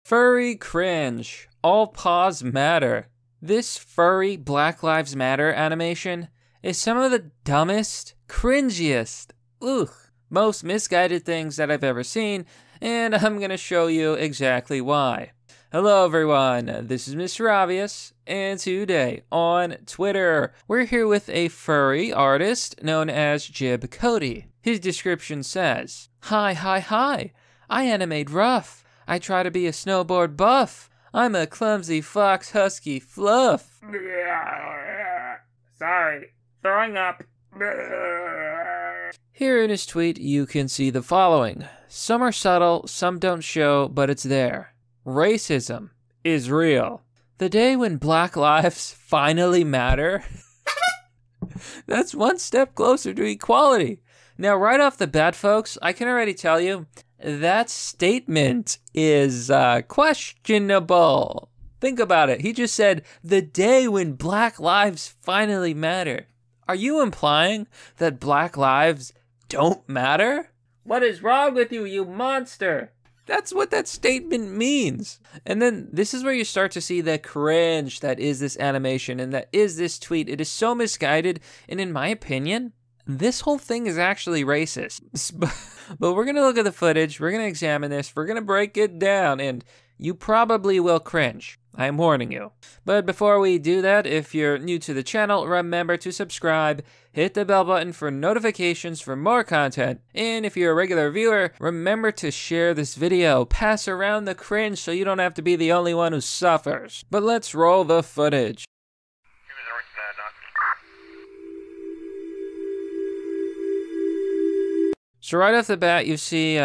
Furry cringe. All paws matter. This furry Black Lives Matter animation is some of the dumbest, cringiest, most misguided things that I've ever seen, and I'm gonna show you exactly why. Hello everyone, this is Mr. Obvious, and today on Twitter, we're here with a furry artist known as Jib Cody. His description says, Hi, I animate rough. I try to be a snowboard buff. I'm a clumsy fox husky fluff. Sorry, throwing up. Here in his tweet, you can see the following. Some are subtle, some don't show, but it's there. Racism is real. The day when Black lives finally matter, that's one step closer to equality. Now, right off the bat, folks, I can already tell you, that statement is questionable. Think about it. He just said, the day when Black lives finally matter. Are you implying that Black lives don't matter? What is wrong with you, you monster? That's what that statement means. And then this is where you start to see the cringe that is this animation and that is this tweet. It is so misguided, and in my opinion, this whole thing is actually racist. But we're gonna look at the footage, we're gonna examine this, we're gonna break it down, and you probably will cringe. I'm warning you. But before we do that, if you're new to the channel, remember to subscribe, hit the bell button for notifications for more content, and if you're a regular viewer, remember to share this video, pass around the cringe so you don't have to be the only one who suffers. But let's roll the footage. So right off the bat, you see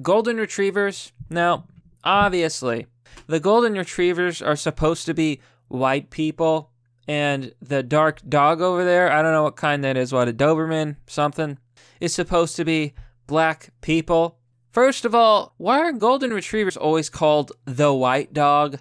golden retrievers. Now, obviously, the golden retrievers are supposed to be white people, and the dark dog over there, I don't know what kind that is, what, a Doberman, something, is supposed to be black people. First of all, why are golden retrievers always called the white dog?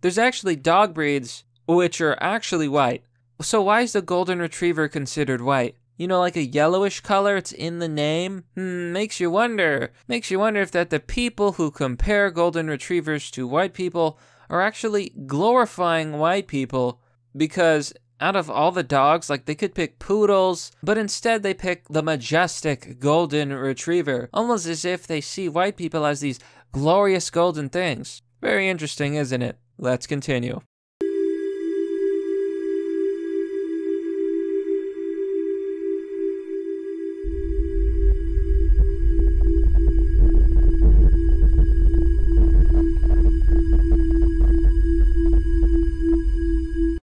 There's actually dog breeds which are actually white. So why is the golden retriever considered white? You know, like a yellowish color, it's in the name? Makes you wonder. Makes you wonder if that the people who compare golden retrievers to white people are actually glorifying white people, because out of all the dogs, like, they could pick poodles, but instead they pick the majestic golden retriever, almost as if they see white people as these glorious golden things. Very interesting, isn't it? Let's continue.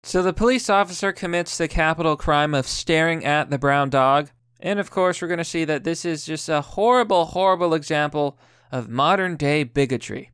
So the police officer commits the capital crime of staring at the brown dog. And of course, we're going to see that this is just a horrible, horrible example of modern day bigotry.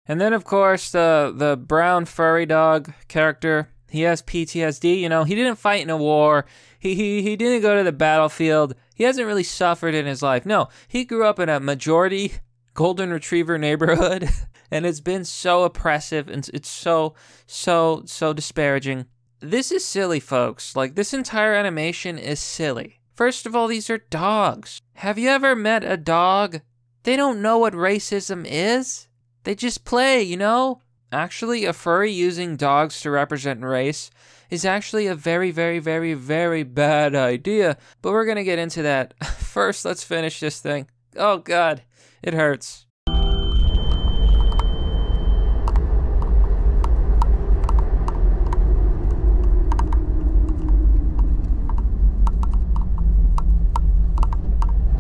And then, of course, the brown furry dog character, he has PTSD. You know, he didn't fight in a war. He didn't go to the battlefield. He hasn't really suffered in his life. No, he grew up in a majority golden retriever neighborhood, and it's been so oppressive, and it's so disparaging. This is silly, folks. Like, this entire animation is silly. First of all, these are dogs. Have you ever met a dog? They don't know what racism is. They just play, you know? Actually, a furry using dogs to represent race is actually a very, very, very, very bad idea. But we're gonna get into that. First, let's finish this thing. Oh God, it hurts.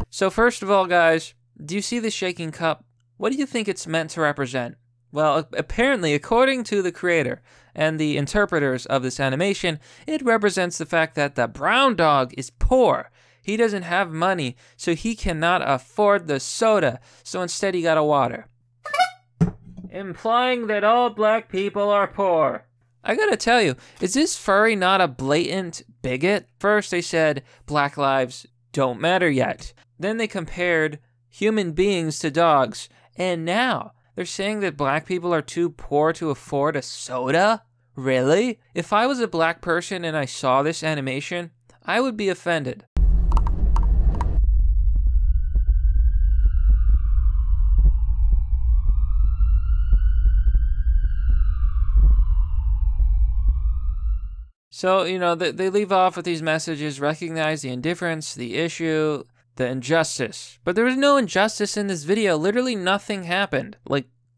So first of all, guys, do you see the shaking cup? What do you think it's meant to represent? Well, apparently, according to the creator and the interpreters of this animation, it represents the fact that the brown dog is poor. he doesn't have money, so he cannot afford the soda, so instead he got a water. Implying that all black people are poor. I gotta tell you, is this furry not a blatant bigot? First they said black lives don't matter yet. Then they compared human beings to dogs. And now they're saying that black people are too poor to afford a soda? Really? If I was a black person and I saw this animation, I would be offended. So, they leave off with these messages, recognize the indifference, the issue, the injustice. But there was no injustice in this video. Literally nothing happened.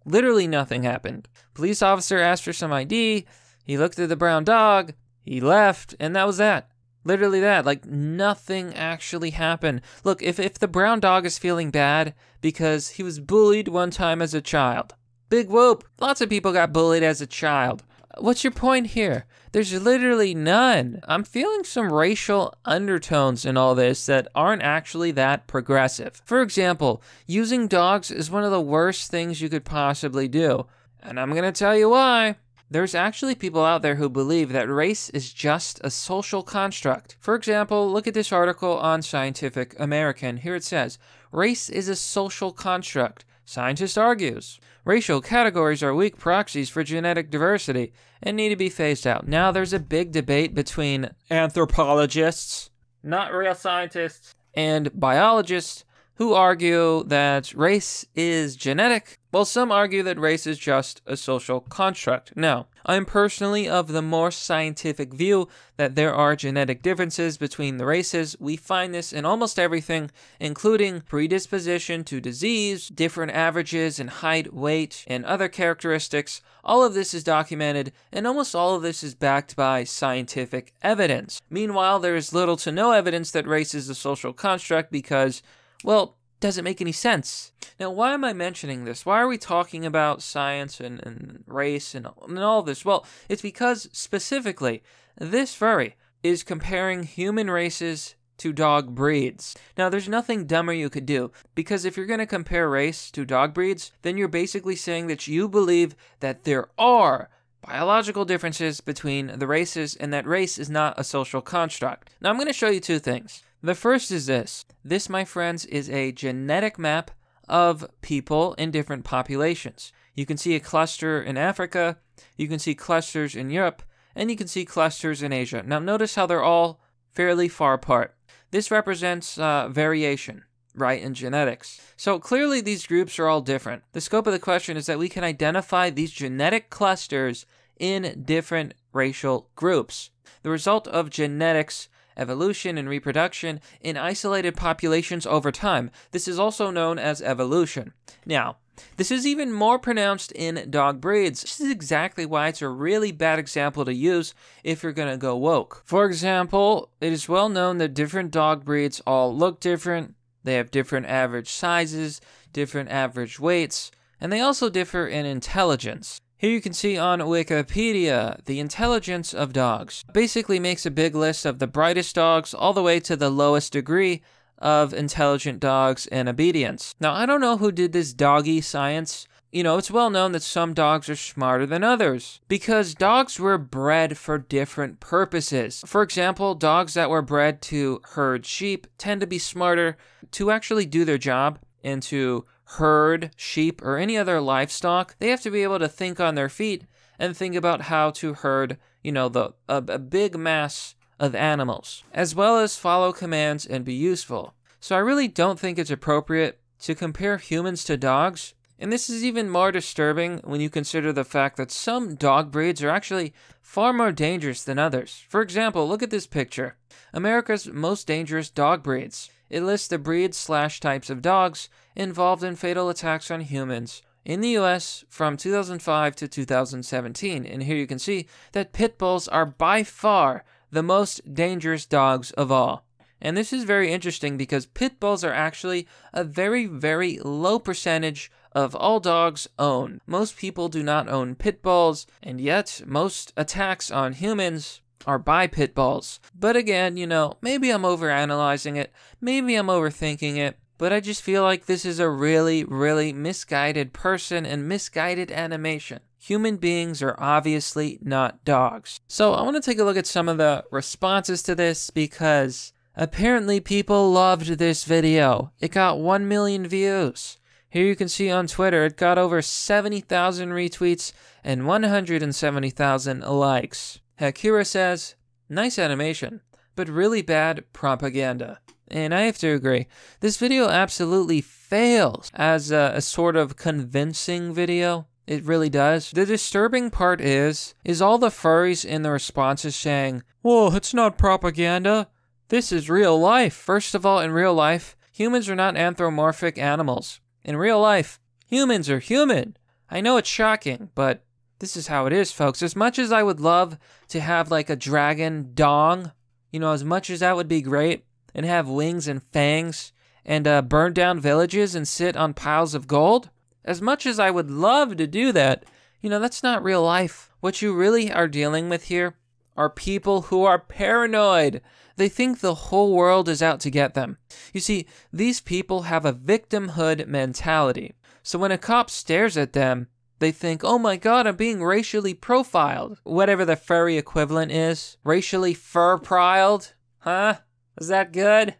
Literally nothing happened. Police officer asked for some ID, he looked at the brown dog, he left, and that was that. Literally that. Nothing actually happened. Look, if the brown dog is feeling bad because he was bullied one time as a child, big whoop. Lots of people got bullied as a child. What's your point here? There's literally none. I'm feeling some racial undertones in all this that aren't actually that progressive. For example, using dogs is one of the worst things you could possibly do. And I'm gonna tell you why. There's actually people out there who believe that race is just a social construct. For example, look at this article on Scientific American. Here it says, race is a social construct. Scientist argues. Racial categories are weak proxies for genetic diversity and need to be phased out. Now there's a big debate between anthropologists, not real scientists, and biologists who argue that race is genetic, while some argue that race is just a social construct. Now, I'm personally of the more scientific view that there are genetic differences between the races. We find this in almost everything, including predisposition to disease, different averages in height, weight, and other characteristics. All of this is documented, and almost all of this is backed by scientific evidence. Meanwhile, there is little to no evidence that race is a social construct because, well, doesn't make any sense. Now, why am I mentioning this? Why are we talking about science and race and all this? Well, it's because, specifically, this furry is comparing human races to dog breeds. Now, there's nothing dumber you could do, because if you're going to compare race to dog breeds, then you're basically saying that you believe that there are biological differences between the races and that race is not a social construct. Now, I'm going to show you two things. The first is this. This, my friends, is a genetic map of people in different populations. You can see a cluster in Africa, you can see clusters in Europe, and you can see clusters in Asia. Now, notice how they're all fairly far apart. This represents variation, right, in genetics. So clearly these groups are all different. The scope of the question is that we can identify these genetic clusters in different racial groups. The result of genetics, evolution, and reproduction in isolated populations over time. This is also known as evolution. Now, this is even more pronounced in dog breeds. This is exactly why it's a really bad example to use if you're gonna go woke. For example, it is well known that different dog breeds all look different, they have different average sizes, different average weights, and they also differ in intelligence. Here you can see on Wikipedia, the intelligence of dogs. Basically makes a big list of the brightest dogs all the way to the lowest degree of intelligent dogs and obedience. Now, I don't know who did this doggy science. It's well known that some dogs are smarter than others because dogs were bred for different purposes. For example, dogs that were bred to herd sheep tend to be smarter to actually do their job and to herd sheep or any other livestock. They have to be able to think on their feet and think about how to herd, a big mass of animals, as well as follow commands and be useful. So I really don't think it's appropriate to compare humans to dogs. And this is even more disturbing when you consider the fact that some dog breeds are actually far more dangerous than others. For example, look at this picture. America's most dangerous dog breeds. It lists the breeds/types of dogs involved in fatal attacks on humans in the US from 2005 to 2017. And here you can see that pit bulls are by far the most dangerous dogs of all. And this is very interesting because pit bulls are actually a very, very low percentage of all dogs owned. Most people do not own pit bulls, and yet most attacks on humans are by pit bulls. But again, you know, maybe I'm overanalyzing it, maybe I'm overthinking it, but I just feel like this is a really, really misguided person and misguided animation. Human beings are obviously not dogs. So I want to take a look at some of the responses to this because apparently people loved this video. It got 1 million views. Here you can see on Twitter, it got over 70,000 retweets and 170,000 likes. Hakira says, nice animation, but really bad propaganda. And I have to agree. This video absolutely fails as a sort of convincing video. It really does. The disturbing part is all the furries in the responses saying, whoa, it's not propaganda. This is real life. First of all, in real life, humans are not anthropomorphic animals. In real life, humans are human. I know it's shocking, but this is how it is, folks. As much as I would love to have like a dragon dong, you know, as much as that would be great, and have wings and fangs, and burn down villages and sit on piles of gold, as much as I would love to do that, you know, that's not real life. What you really are dealing with here are people who are paranoid. They think the whole world is out to get them. You see, these people have a victimhood mentality. So when a cop stares at them, they think, oh my god, I'm being racially profiled. Whatever the furry equivalent is. Racially fur-priled? Huh? Was that good?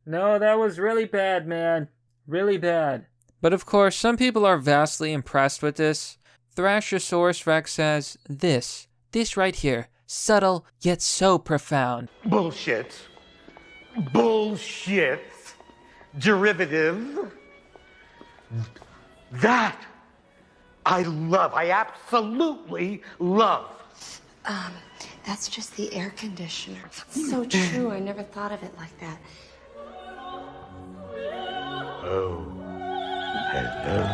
No, that was really bad, man. Really bad. But of course, some people are vastly impressed with this. Thrashosaurus Rex says, this right here, subtle yet so profound. Bullshit. Bullshit. Derivative. That I love. I absolutely love. That's just the air conditioner. So true. I never thought of it like that. Oh, hello,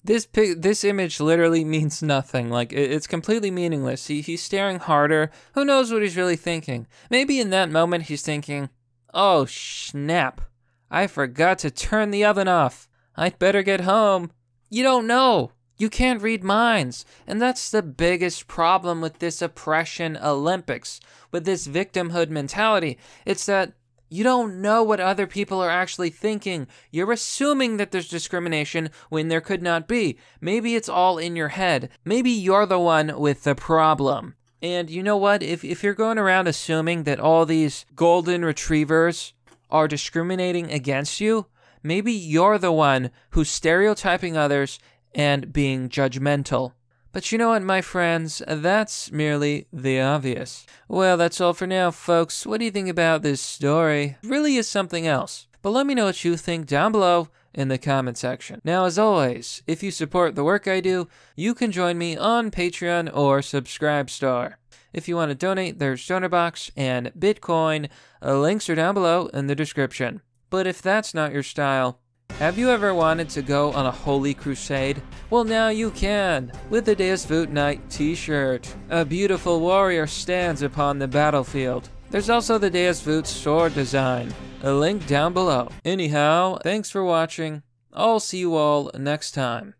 This image literally means nothing. Like, it's completely meaningless. He's staring harder. Who knows what he's really thinking? Maybe in that moment he's thinking, oh, snap. I forgot to turn the oven off. I'd better get home. You don't know. You can't read minds. And that's the biggest problem with this oppression Olympics, with this victimhood mentality. It's that you don't know what other people are actually thinking. You're assuming that there's discrimination when there could not be. Maybe it's all in your head. Maybe you're the one with the problem. And you know what? If you're going around assuming that all these golden retrievers are discriminating against you, maybe you're the one who's stereotyping others and being judgmental. But you know what, my friends? That's merely the obvious. Well, that's all for now, folks. What do you think about this story? It really is something else. But let me know what you think down below in the comment section. Now, as always, if you support the work I do, you can join me on Patreon or Subscribestar. If you want to donate, there's Donor Box and Bitcoin. Links are down below in the description. But if that's not your style, have you ever wanted to go on a holy crusade? Well, now you can, with the Deus Vult Knight t-shirt. A beautiful warrior stands upon the battlefield. There's also the Deus Vult sword design. A link down below. Anyhow, thanks for watching. I'll see you all next time.